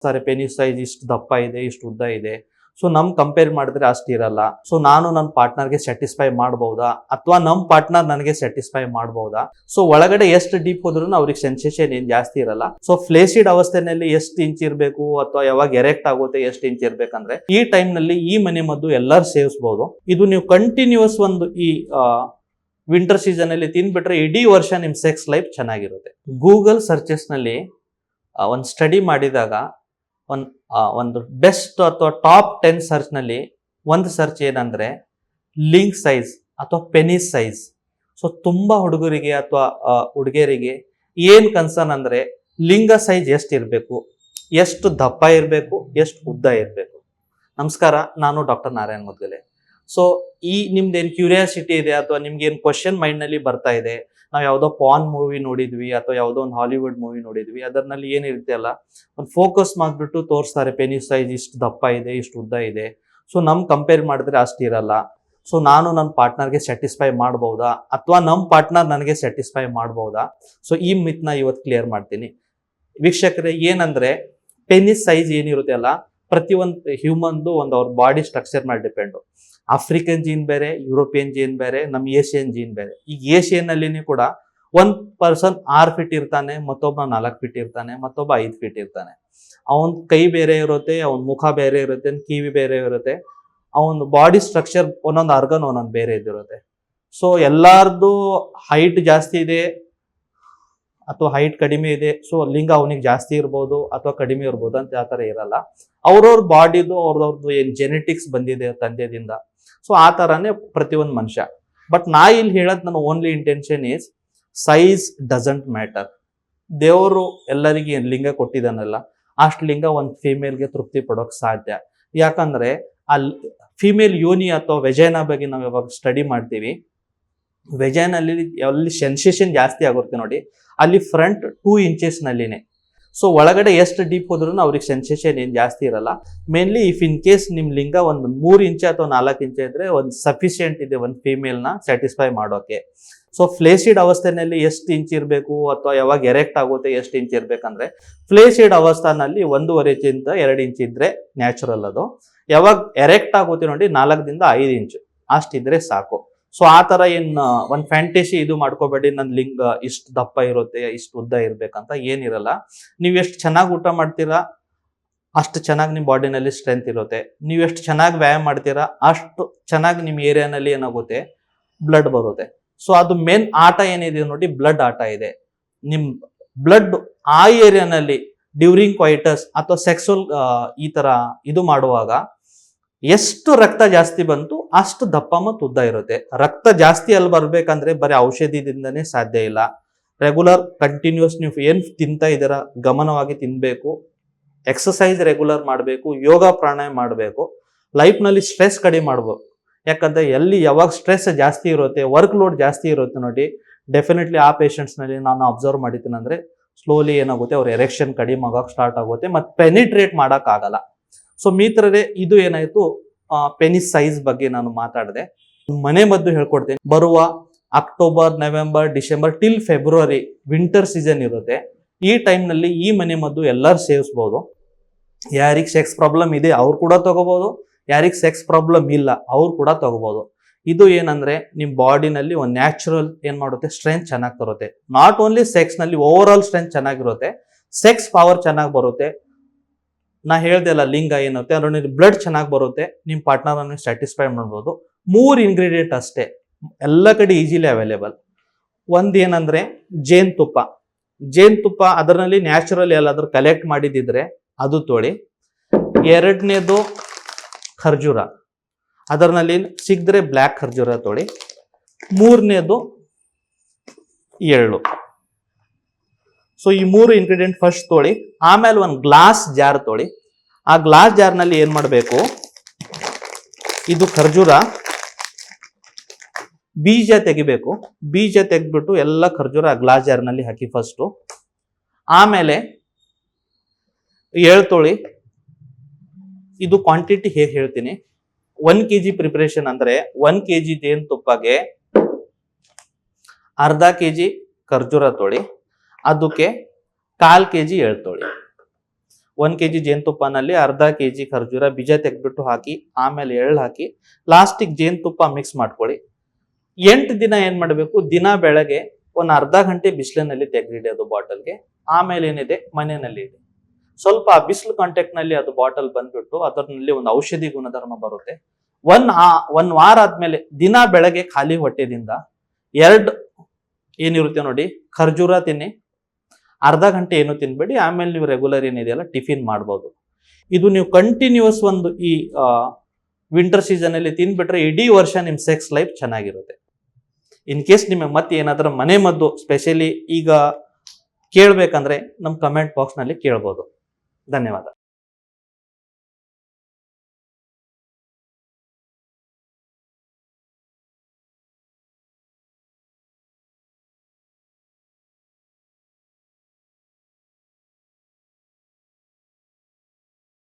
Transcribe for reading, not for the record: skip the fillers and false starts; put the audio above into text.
ಸಾರಿ penis size ಇಷ್ಟು ದಪ್ಪ ಇದೆ, ಇಷ್ಟು ಉದ್ದ ಇದೆ. ಸೊ ಕಂಪೇರ್ ಮಾಡಿದ್ರೆ ಅಷ್ಟು ಇರಲ್ಲ. ಸೊ ನಾನು ನನ್ನ ಪಾರ್ಟ್ನರ್ಗೆ ಸ್ಯಾಟಿಸ್ಫೈ ಮಾಡಬಹುದಾ ಅಥವಾ ನಮ್ಮ ಪಾರ್ಟ್ನರ್ ನನಗೆ ಸ್ಯಾಟಿಸ್ಫೈ ಮಾಡಬಹುದಾ? ಸೊ ಒಳಗಡೆ ಎಷ್ಟು ಡೀಪ್ ಹೋದ್ರೂ ಅವ್ರಿಗೆ ಸೆನ್ಸೇಷನ್ ಏನ್ ಜಾಸ್ತಿ ಇರಲ್ಲ. ಸೊ ಫ್ಲೇಸಿಡ್ ಅವಸ್ಥೆನಲ್ಲಿ ಎಷ್ಟು ಇಂಚ್ ಇರಬೇಕು ಅಥವಾ ಯಾವಾಗ ಎರೆಕ್ಟ್ ಆಗುತ್ತೆ ಎಷ್ಟು ಇಂಚ್ ಇರ್ಬೇಕಂದ್ರೆ ಈ ಟೈಮ್ ನಲ್ಲಿ ಈ ಮನೆ ಮದ್ದು ಎಲ್ಲರೂ ಸೇವಿಸಬಹುದು. ಇದು ನೀವು ಕಂಟಿನ್ಯೂಸ್ ಒಂದು ಈ ವಿಂಟರ್ ಸೀಸನ್ ಅಲ್ಲಿ ತಿನ್ಬಿಟ್ರೆ ಇಡೀ ವರ್ಷ ನಿಮ್ ಸೆಕ್ಸ್ ಲೈಫ್ ಚೆನ್ನಾಗಿರುತ್ತೆ. ಗೂಗಲ್ ಸರ್ಚಸ್ ನಲ್ಲಿ ಒಂದು ಸ್ಟಡಿ ಮಾಡಿದಾಗ ಒಂದು ಬೆಸ್ಟ್ ಅಥವಾ ಟಾಪ್ 10 ಸರ್ಚ್ ನಲ್ಲಿ ಒಂದು ಸರ್ಚ್ ಏನಂದ್ರೆ ಲಿಂಗ್ ಸೈಜ್ ಅಥವಾ ಪೆನಿಸ್ ಸೈಜ್. ಸೊ ತುಂಬಾ ಹುಡುಗರಿಗೆ ಅಥವಾ ಹುಡುಗಿಯರಿಗೆ ಏನ್ ಕನ್ಸರ್ನ್ ಅಂದ್ರೆ ಲಿಂಗ ಸೈಜ್ ಎಷ್ಟು ಇರಬೇಕು, ಎಷ್ಟು ದಪ್ಪ ಇರಬೇಕು, ಎಷ್ಟು ಉದ್ದ ಇರಬೇಕು. ನಮಸ್ಕಾರ, ನಾನು ಡಾಕ್ಟರ್ ನಾರಾಯಣ್ ಮುದ್ಗಲೆ. ಸೊ ಈ ನಿಮ್ದೇನು ಕ್ಯೂರಿಯಾಸಿಟಿ ಇದೆ ಅಥವಾ ನಿಮ್ಗೆ ಏನು ಕ್ವಶನ್ ಮೈಂಡ್ ನಲ್ಲಿ ಬರ್ತಾ ಇದೆ, ನಾವು ಯಾವುದೋ ಪಾನ್ ಮೂವಿ ನೋಡಿದ್ವಿ ಅಥವಾ ಯಾವುದೋ ಒಂದು ಹಾಲಿವುಡ್ ಮೂವಿ ನೋಡಿದ್ವಿ, ಅದರಲ್ಲಿ ಏನಿರುತ್ತೆ ಅಲ್ಲ ಒಂದು ಫೋಕಸ್ ಮಾಡಿಬಿಟ್ಟು ತೋರಿಸ್ತಾರೆ ಪೆನಿಸ್ ಸೈಜ್ ಇಷ್ಟು ದಪ್ಪ ಇದೆ, ಇಷ್ಟು ಉದ್ದ ಇದೆ. ಸೊ ಕಂಪೇರ್ ಮಾಡಿದ್ರೆ ಅಷ್ಟು ಇರಲ್ಲ. ಸೊ ನಾನು ನನ್ನ ಪಾರ್ಟ್ನರ್ಗೆ ಸ್ಯಾಟಿಸ್ಫೈ ಮಾಡಬಹುದಾ ಅಥವಾ ನಮ್ಮ ಪಾರ್ಟ್ನರ್ ನನಗೆ ಸ್ಯಾಟಿಸ್ಫೈ ಮಾಡಬಹುದಾ? ಸೊ ಈ ಮಿತ್ನ ಇವತ್ತು ಕ್ಲಿಯರ್ ಮಾಡ್ತೀನಿ. ವೀಕ್ಷಕರೇ, ಏನಂದ್ರೆ ಪೆನಿಸ್ ಸೈಜ್ ಏನಿರುತ್ತೆ ಅಲ್ಲ ಪ್ರತಿಯೊಂದು ಹ್ಯೂಮನ್ದು ಒಂದು ಅವ್ರ ಬಾಡಿ ಸ್ಟ್ರಕ್ಚರ್ ಮೇಲೆ ಡಿಪೆಂಡು. ಆಫ್ರಿಕನ್ ಜೀನ್ ಬೇರೆ, ಯುರೋಪಿಯನ್ ಜೀನ್ ಬೇರೆ, ನಮ್ಮ ಏಷಿಯನ್ ಜೀನ್ ಬೇರೆ. ಈಗ ಏಷಿಯನ್ ಅಲ್ಲಿನೇ ಕೂಡ ಒಂದ್ ಪರ್ಸನ್ 6 ಫೀಟ್ ಇರ್ತಾನೆ, ಮತ್ತೊಬ್ಬ 4 ಫೀಟ್ ಇರ್ತಾನೆ, ಮತ್ತೊಬ್ಬ 5 ಫೀಟ್ ಇರ್ತಾನೆ. ಅವನ್ ಕೈ ಬೇರೆ ಇರುತ್ತೆ, ಅವನ್ ಮುಖ ಬೇರೆ ಇರುತ್ತೆ, ಕಿವಿ ಬೇರೆ ಇರುತ್ತೆ, ಅವನ್ ಬಾಡಿ ಸ್ಟ್ರಕ್ಚರ್ ಒಂದೊಂದು ಆರ್ಗನ್ ಒಂದೊಂದು ಬೇರೆ ಇದಿರುತ್ತೆ. ಸೊ ಎಲ್ಲಾರ್ದು ಹೈಟ್ ಜಾಸ್ತಿ ಇದೆ ಅಥವಾ ಹೈಟ್ ಕಡಿಮೆ ಇದೆ, ಸೊ ಲಿಂಗ ಅವನಿಗೆ ಜಾಸ್ತಿ ಇರ್ಬೋದು ಅಥವಾ ಕಡಿಮೆ ಇರ್ಬೋದು ಅಂತ ಆ ಥರ ಇರಲ್ಲ. ಅವ್ರವ್ರ ಬಾಡಿದು ಅವ್ರವ್ರದ್ದು ಏನ್ ಜೆನೆಟಿಕ್ಸ್ ಬಂದಿದೆ ತಂದೆದಿಂದ, ಸೊ ಆ ಥರನೇ ಪ್ರತಿಯೊಂದು ಮನುಷ್ಯ. ಬಟ್ ನಾ ಇಲ್ಲಿ ಹೇಳೋದು ನನ್ನ only intention is size doesn't matter. ದೇವರು ಎಲ್ಲರಿಗೆ ಏನ್ ಲಿಂಗ ಕೊಟ್ಟಿದ್ದಾನಲ್ಲ ಅಷ್ಟು ಲಿಂಗ ಒಂದು ಫಿಮೇಲ್ಗೆ ತೃಪ್ತಿ ಪಡೋಕೆ ಸಾಧ್ಯ. ಯಾಕಂದ್ರೆ ಅಲ್ಲಿ ಫಿಮೇಲ್ ಯೋನಿ ಅಥವಾ ವೆಜೈನಾ ಬಗ್ಗೆ ನಾವು ಯಾವಾಗ ಸ್ಟಡಿ ಮಾಡ್ತೀವಿ, ವೆಜೈನಲ್ಲಿ ಎಲ್ಲಿ ಸೆನ್ಸೇಷನ್ ಜಾಸ್ತಿ ಆಗುತ್ತೆ ನೋಡಿ, ಅಲ್ಲಿ ಫ್ರಂಟ್ 2 ಇಂಚಸ್ ನಲ್ಲಿನೇ. ಸೊ ಒಳಗಡೆ ಎಷ್ಟು ಡೀಪ್ ಹೋದ್ರೂ ಅವ್ರಿಗೆ ಸೆನ್ಸೇಷನ್ ಏನು ಜಾಸ್ತಿ ಇರಲ್ಲ. ಮೇನ್ಲಿ ಇಫ್ ಇನ್ ಕೇಸ್ ನಿಮ್ ಲಿಂಗ ಒಂದು 3 ಇಂಚ್ ಅಥವಾ 4 ಇಂಚ್ ಇದ್ರೆ ಒಂದು ಸಫಿಶಿಯಂಟ್ ಇದೆ ಒಂದು ಫಿಮೇಲ್ನ ಸ್ಯಾಟಿಸ್ಫೈ ಮಾಡೋಕೆ. ಸೊ ಫ್ಲೇಸಿಡ್ ಅವಸ್ಥೆನಲ್ಲಿ ಎಷ್ಟು ಇಂಚ್ ಇರಬೇಕು ಅಥವಾ ಯಾವಾಗ ಎರೆಕ್ಟ್ ಆಗುತ್ತೆ ಎಷ್ಟು ಇಂಚ್ ಇರ್ಬೇಕಂದ್ರೆ ಫ್ಲೇಸಿಡ್ ಅವಸ್ಥಾನಲ್ಲಿ 1.5 ಇಂಚಿಂದ 2 ಇಂಚ್ ಇದ್ರೆ ನ್ಯಾಚುರಲ್ ಅದು. ಯಾವಾಗ ಎರೆಕ್ಟ್ ಆಗುತ್ತೆ ನೋಡಿ 4 ದಿಂದ 5 ಇಂಚ್ ಅಷ್ಟಿದ್ರೆ ಸಾಕು. ಸೊ ಆ ತರ ಒಂದ್ ಫ್ಯಾಂಟಸಿ ಇದು ಮಾಡ್ಕೋಬೇಡಿ, ನನ್ ಲಿಂಗ ಇಷ್ಟು ದಪ್ಪ ಇರುತ್ತೆ, ಇಷ್ಟು ಉದ್ದ ಇರ್ಬೇಕಂತ ಏನಿರಲ್ಲ. ನೀವ್ ಎಷ್ಟು ಚೆನ್ನಾಗಿ ಊಟ ಮಾಡ್ತೀರಾ ಅಷ್ಟು ಚೆನ್ನಾಗಿ ನಿಮ್ ಬಾಡಿನಲ್ಲಿ ಸ್ಟ್ರೆಂತ್ ಇರುತ್ತೆ. ನೀವ್ ಎಷ್ಟು ಚೆನ್ನಾಗಿ ವ್ಯಾಯಾಮ ಮಾಡ್ತೀರಾ ಅಷ್ಟು ಚೆನ್ನಾಗಿ ನಿಮ್ ಏರಿಯಾನಲ್ಲಿ ಏನಾಗುತ್ತೆ ಬ್ಲಡ್ ಬರುತ್ತೆ. ಸೊ ಅದು ಮೇನ್ ಆಟ ಏನಿದೆ ನೋಡಿ, ಬ್ಲಡ್ ಆಟ ಇದೆ. ನಿಮ್ ಬ್ಲಡ್ ಆ ಏರಿಯಾನಲ್ಲಿ ಡ್ಯೂರಿಂಗ್ ಕ್ವೈಟಸ್ ಅಥವಾ ಸೆಕ್ಸುವಲ್ ಈ ತರ ಇದು ಮಾಡುವಾಗ ಎಷ್ಟು ರಕ್ತ ಜಾಸ್ತಿ ಬಂತು ಅಷ್ಟು ದಪ್ಪ ಮತ್ತು ಉದ್ದ ಇರುತ್ತೆ. ರಕ್ತ ಜಾಸ್ತಿ ಅಲ್ಲಿ ಬರ್ಬೇಕಂದ್ರೆ ಬರೀ ಔಷಧಿದಿಂದನೇ ಸಾಧ್ಯ ಇಲ್ಲ. ರೆಗ್ಯುಲರ್ ಕಂಟಿನ್ಯೂಸ್ ನೀವು ಏನ್ ತಿಂತಾ ಇದ್ದೀರಾ ಗಮನವಾಗಿ ತಿನ್ಬೇಕು, ಎಕ್ಸಸೈಸ್ ರೆಗ್ಯುಲರ್ ಮಾಡಬೇಕು, ಯೋಗ ಪ್ರಾಣಾಯಾಮ ಮಾಡಬೇಕು, ಲೈಫ್ ನಲ್ಲಿ ಸ್ಟ್ರೆಸ್ ಕಡಿಮೆ ಮಾಡ್ಬೇಕು. ಯಾಕಂದ್ರೆ ಎಲ್ಲಿ ಯಾವಾಗ ಸ್ಟ್ರೆಸ್ ಜಾಸ್ತಿ ಇರುತ್ತೆ, ವರ್ಕ್ ಲೋಡ್ ಜಾಸ್ತಿ ಇರುತ್ತೆ ನೋಡಿ, ಡೆಫಿನೆಟ್ಲಿ ಆ ಪೇಷಂಟ್ಸ್ ನಲ್ಲಿ ನಾನು ಅಬ್ಸರ್ವ್ ಮಾಡಿದ್ದೀನಿ ಅಂದ್ರೆ ಸ್ಲೋಲಿ ಏನಾಗುತ್ತೆ ಅವ್ರ ಎರೆಕ್ಷನ್ ಕಡಿಮೆ ಆಗಕ್ಕೆ ಸ್ಟಾರ್ಟ್ ಆಗುತ್ತೆ ಮತ್ತೆ ಪೆನಿಟ್ರೇಟ್ ಮಾಡಕ್ ಆಗಲ್ಲ. ಸೊ ಮೀತ್ರರೇ, ಇದು ಏನಾಯ್ತು ಪೆನಿಸ್ ಸೈಜ್ ಬಗ್ಗೆ ನಾನು ಮಾತಾಡಿದೆ. ಮನೆ ಮದ್ದು ಹೇಳ್ಕೊಡ್ತೇನೆ. ಬರುವ October, November, December till February winter season ಇರುತ್ತೆ. ಈ ಟೈಮ್ ನಲ್ಲಿ ಈ ಮನೆ ಮದ್ದು ಎಲ್ಲರೂ ಸೇವಿಸಬಹುದು. ಯಾರಿಗೆ ಸೆಕ್ಸ್ ಪ್ರಾಬ್ಲಮ್ ಇದೆ ಅವ್ರು ಕೂಡ ತಗೋಬಹುದು, ಯಾರಿಗೆ ಸೆಕ್ಸ್ ಪ್ರಾಬ್ಲಮ್ ಇಲ್ಲ ಅವ್ರು ಕೂಡ ತಗೋಬಹುದು. ಇದು ಏನಂದ್ರೆ ನಿಮ್ ಬಾಡಿನಲ್ಲಿ ಒಂದು ನ್ಯಾಚುರಲ್ ಏನ್ ಮಾಡುತ್ತೆ ಸ್ಟ್ರೆಂತ್ ಚೆನ್ನಾಗಿ ತರುತ್ತೆ. ನಾಟ್ ಓನ್ಲಿ ಸೆಕ್ಸ್ ನಲ್ಲಿ ಓವರ್ ಆಲ್ ಸ್ಟ್ರೆಂತ್ ಚೆನ್ನಾಗಿರುತ್ತೆ, ಸೆಕ್ಸ್ ಪವರ್ ಚೆನ್ನಾಗಿ ಬರುತ್ತೆ. ನಾ ಹೇಳ್ದೆ ಅಲ್ಲ ಲಿಂಗ ಏನುತ್ತೆ ಅದರಲ್ಲಿ ಬ್ಲಡ್ ಚೆನ್ನಾಗಿ ಬರುತ್ತೆ, ನಿಮ್ ಪಾರ್ಟ್ನರ್ ಅನ್ನು ಸ್ಯಾಟಿಸ್ಫೈ ಮಾಡ್ಬೋದು. 3 ಇಂಗ್ರೀಡಿಯೆಂಟ್ ಅಷ್ಟೇ, ಎಲ್ಲ ಕಡೆ ಈಸಿಲಿ ಅವೈಲೇಬಲ್. ಒಂದ್ ಏನಂದ್ರೆ ಜೇನುತುಪ್ಪ. ಜೇನುತುಪ್ಪ ಅದರಲ್ಲಿ ನ್ಯಾಚುರಲ್ ಎಲ್ಲಾದ್ರೂ ಕಲೆಕ್ಟ್ ಮಾಡಿದಿದ್ರೆ ಅದು ತೊಳಿ. ಎರಡನೇದು ಖರ್ಜೂರ, ಅದರಲ್ಲಿ ಸಿಗದ್ರೆ ಬ್ಲ್ಯಾಕ್ ಖರ್ಜೂರ ತೊಳಿ. ಮೂರನೇದು ಎಳ್ಳು. ಸೊ ಈ 3 ಇಂಗ್ರೀಡಿಯೆಂಟ್ ಫಸ್ಟ್ ತೊಳಿ. ಆಮೇಲೆ ಒಂದು ಗ್ಲಾಸ್ ಜಾರ್ ತೊಳಿ. ಆ ಗ್ಲಾಸ್ ಜಾರ್ನಲ್ಲಿ ಏನ್ ಮಾಡಬೇಕು, ಇದು ಖರ್ಜೂರ ಬೀಜ ತೆಗಿಬೇಕು. ಬೀಜ ತೆಗೆದ್ಬಿಟ್ಟು ಎಲ್ಲ ಖರ್ಜೂರ ಆ ಗ್ಲಾಸ್ ಜಾರ್ನಲ್ಲಿ ಹಾಕಿ ಫಸ್ಟು. ಆಮೇಲೆ ಎಳ್ಳು ತೊಳಿ. ಇದು ಕ್ವಾಂಟಿಟಿ ಹೇಗೆ ಹೇಳ್ತೀನಿ. 1 kg ಪ್ರಿಪರೇಷನ್ ಅಂದ್ರೆ 1 kg ಜೇನುತುಪ್ಪಗೆ ಅರ್ಧ kg ಖರ್ಜೂರ ತೊಳಿ, ಅದಕ್ಕೆ 1/4 kg ಎಳ್ಳು ತೊಳಿ. 1 kg ಜೇನುತುಪ್ಪನಲ್ಲಿ ಅರ್ಧ kg ಖರ್ಜೂರ ಬೀಜ ತೆಗೆದ್ಬಿಟ್ಟು ಹಾಕಿ, ಆಮೇಲೆ ಎಳ್ಳು ಹಾಕಿ, ಲಾಸ್ಟಿಗೆ ಜೇನುತುಪ್ಪ ಮಿಕ್ಸ್ ಮಾಡ್ಕೊಳ್ಳಿ. 8 ದಿನ ಏನ್ ಮಾಡಬೇಕು, ದಿನ ಬೆಳಗ್ಗೆ ಒಂದು ಅರ್ಧ ಗಂಟೆ ಬಿಸಿಲಿನಲ್ಲಿ ತೆಗೆದಿಡಿ ಅದು ಬಾಟಲ್ಗೆ. ಆಮೇಲೆ ಏನಿದೆ ಮನೆಯಲ್ಲಿ ಇಡಿ. ಸ್ವಲ್ಪ ಬಿಸಿಲು ಕಾಂಟ್ಯಾಕ್ಟ್ ನಲ್ಲಿ ಅದು ಬಾಟಲ್ ಬಂದ್ಬಿಟ್ಟು ಅದರಲ್ಲಿ ಒಂದು ಔಷಧಿ ಗುಣಧರ್ಮ ಬರುತ್ತೆ. ಒಂದ್ ವಾರ ಆದ್ಮೇಲೆ ದಿನ ಬೆಳಗ್ಗೆ ಖಾಲಿ ಹೊಟ್ಟೆದಿಂದ 2 ಏನಿರುತ್ತೆ ನೋಡಿ ಖರ್ಜೂರ ತಿನ್ನಿ, ಅರ್ಧ ಗಂಟೆ ಏನು ತಿನ್ಬೇಡಿ. ಆಮೇಲೆ ನೀವು ರೆಗ್ಯುಲರ್ ಏನಿದೆಯಲ್ಲ ಟಿಫಿನ್ ಮಾಡ್ಬೋದು. ಇದು ನೀವು ಕಂಟಿನ್ಯೂಸ್ ಒಂದು ಈ ವಿಂಟರ್ ಸೀಸನ್ ಅಲ್ಲಿ ತಿನ್ಬಿಟ್ರೆ ಇಡೀ ವರ್ಷ ನಿಮ್ ಸೆಕ್ಸ್ ಲೈಫ್ ಚೆನ್ನಾಗಿರುತ್ತೆ. ಇನ್ ಕೇಸ್ ನಿಮಗೆ ಮತ್ತೆ ಏನಾದ್ರೂ ಮನೆ ಮದ್ದು ಸ್ಪೆಷಲಿ ಈಗ ಕೇಳ್ಬೇಕಂದ್ರೆ ನಮ್ ಕಮೆಂಟ್ ಬಾಕ್ಸ್ ನಲ್ಲಿ ಕೇಳ್ಬೋದು. ಧನ್ಯವಾದ.